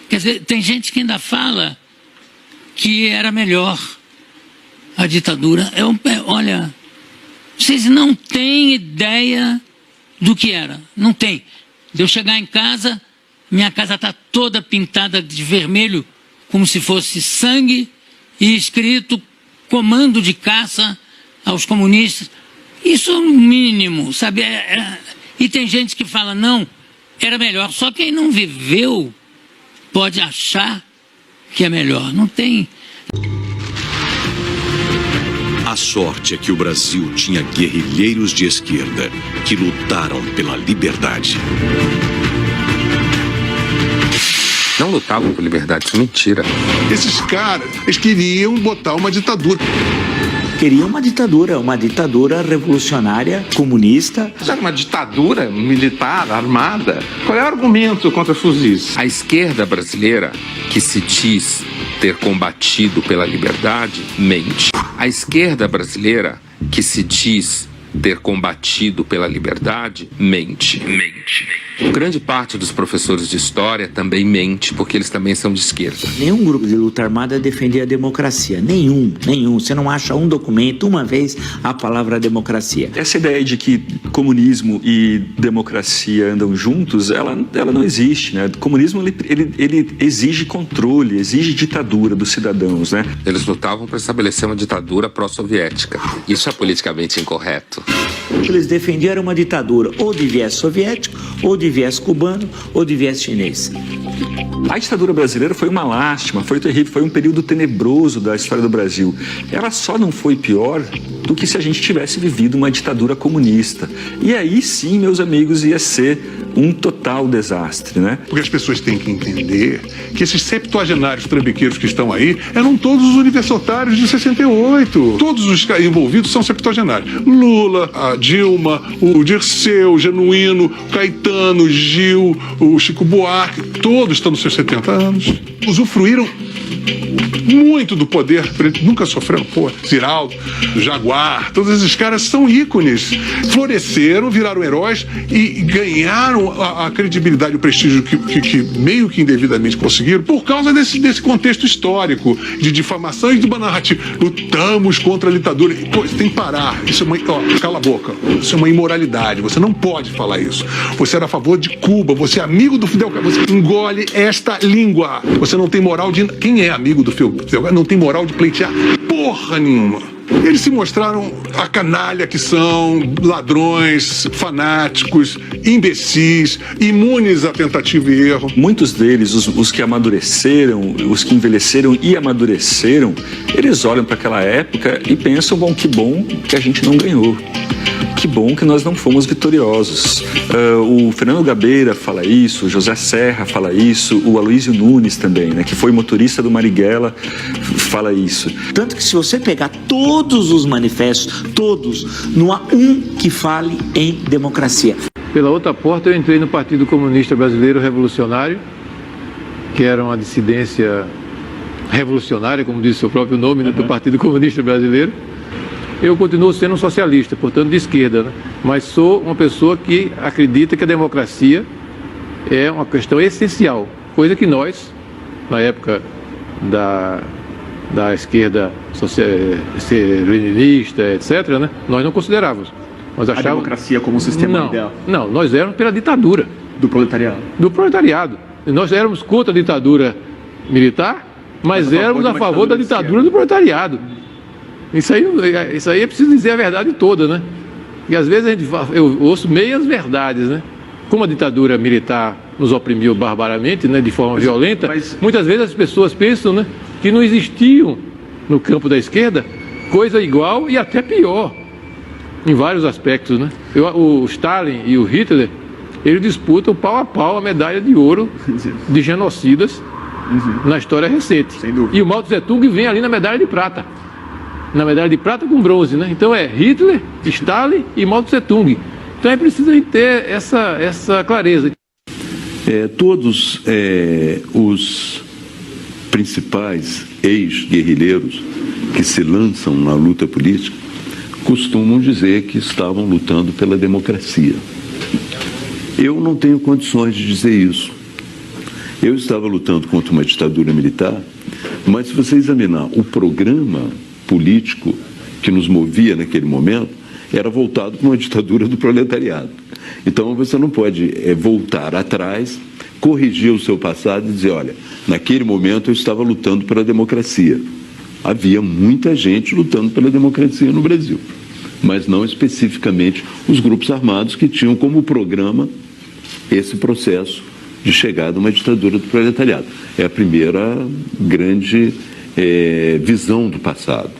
Quer dizer, tem gente que ainda fala que era melhor a ditadura. Olha, vocês não têm ideia do que era. Não tem. De eu chegar em casa, minha casa está toda pintada de vermelho, como se fosse sangue, e escrito comando de caça aos comunistas. Isso é o mínimo, sabe? E tem gente que fala, não, era melhor. Só quem não viveu pode achar que é melhor. Não tem. A sorte é que o Brasil tinha guerrilheiros de esquerda que lutaram pela liberdade. Não lutavam por liberdade, isso é mentira. Esses caras, eles queriam botar uma ditadura. Queriam uma ditadura revolucionária, comunista. Era uma ditadura militar, armada. Qual é o argumento contra fuzis? A esquerda brasileira, que se diz ter combatido pela liberdade, mente. A esquerda brasileira, que se diz ter combatido pela liberdade, mente. Grande parte dos professores de história também mente, porque eles também são de esquerda. Nenhum grupo de luta armada defendia a democracia. Nenhum. Você não acha um documento, uma vez, a palavra democracia. Essa ideia de que comunismo e democracia andam juntos, ela não existe, né? O comunismo, ele exige controle, exige ditadura dos cidadãos, né? Eles lutavam para estabelecer uma ditadura pró-soviética. Isso é politicamente incorreto. Eles defendiam uma ditadura ou de viés soviético, ou de viés cubano, ou de viés chinês. A ditadura brasileira foi uma lástima, foi terrível, foi um período tenebroso da história do Brasil. Ela só não foi pior do que se a gente tivesse vivido uma ditadura comunista. E aí sim, meus amigos, ia ser um total desastre, né? Porque as pessoas têm que entender que esses septuagenários trambiqueiros que estão aí eram todos os universitários de 68. Todos os envolvidos são septuagenários. Lula, a Dilma, o Dirceu, o Genuíno, o Caetano, o Gil, o Chico Buarque, todos estão nos seus 70 anos. Usufruíram muito do poder, nunca sofreram, Ziraldo, Jaguar, todos esses caras são ícones, floresceram, viraram heróis e ganharam a credibilidade e o prestígio que meio que indevidamente conseguiram por causa desse contexto histórico de difamação e de uma narrativa. Lutamos contra a ditadura. Você tem que parar. Isso é cala a boca. Isso é uma imoralidade. Você não pode falar isso. Você era a favor de Cuba. Você é amigo do Fidel Castro. Você engole esta língua. Você não tem moral de... Quem é amigo do Fidel Castro não tem moral de pleitear porra nenhuma. Eles se mostraram a canalha que são, ladrões, fanáticos, imbecis, imunes a tentativa e erro. Muitos deles, os que amadureceram, os que envelheceram e amadureceram, eles olham para aquela época e pensam, bom, que bom que a gente não ganhou. Que bom que nós não fomos vitoriosos. O Fernando Gabeira fala isso, o José Serra fala isso, o Aloysio Nunes também, né, que foi motorista do Marighella, fala isso. Tanto que se você pegar todos os manifestos, todos, não há um que fale em democracia. Pela outra porta eu entrei no Partido Comunista Brasileiro Revolucionário, que era uma dissidência revolucionária, como diz o seu próprio nome, né, do Partido Comunista Brasileiro. Eu continuo sendo um socialista, portanto de esquerda, né? Mas sou uma pessoa que acredita que a democracia é uma questão essencial, coisa que nós, na época da esquerda leninista, etc., né, nós não considerávamos. Nós achávamos... A democracia como um sistema ideal? Não, nós éramos pela ditadura. Do proletariado? Do proletariado. Nós éramos contra a ditadura militar, mas éramos a favor da ditadura do proletariado. Isso aí é preciso dizer a verdade toda, né? E às vezes eu ouço meias verdades, né? Como a ditadura militar nos oprimiu barbaramente, né, de forma violenta, muitas vezes as pessoas pensam, né, que não existiam no campo da esquerda coisa igual e até pior, em vários aspectos, né? O Stalin e o Hitler, eles disputam pau a pau a medalha de ouro de genocidas na história recente. E o Mao Tse Tung vem ali na medalha de prata. Na medalha de prata com bronze, né? Então é Hitler, Stalin e Mao Tse Tung. Então é preciso a gente ter essa clareza. Todos os principais ex-guerrilheiros que se lançam na luta política costumam dizer que estavam lutando pela democracia. Eu não tenho condições de dizer isso. Eu estava lutando contra uma ditadura militar, mas se você examinar o programa político que nos movia naquele momento, era voltado para uma ditadura do proletariado. Então você não pode voltar atrás, corrigir o seu passado e dizer, olha, naquele momento eu estava lutando pela democracia. Havia muita gente lutando pela democracia no Brasil, mas não especificamente os grupos armados que tinham como programa esse processo de chegada a uma ditadura do proletariado. É a primeira grande visão do passado.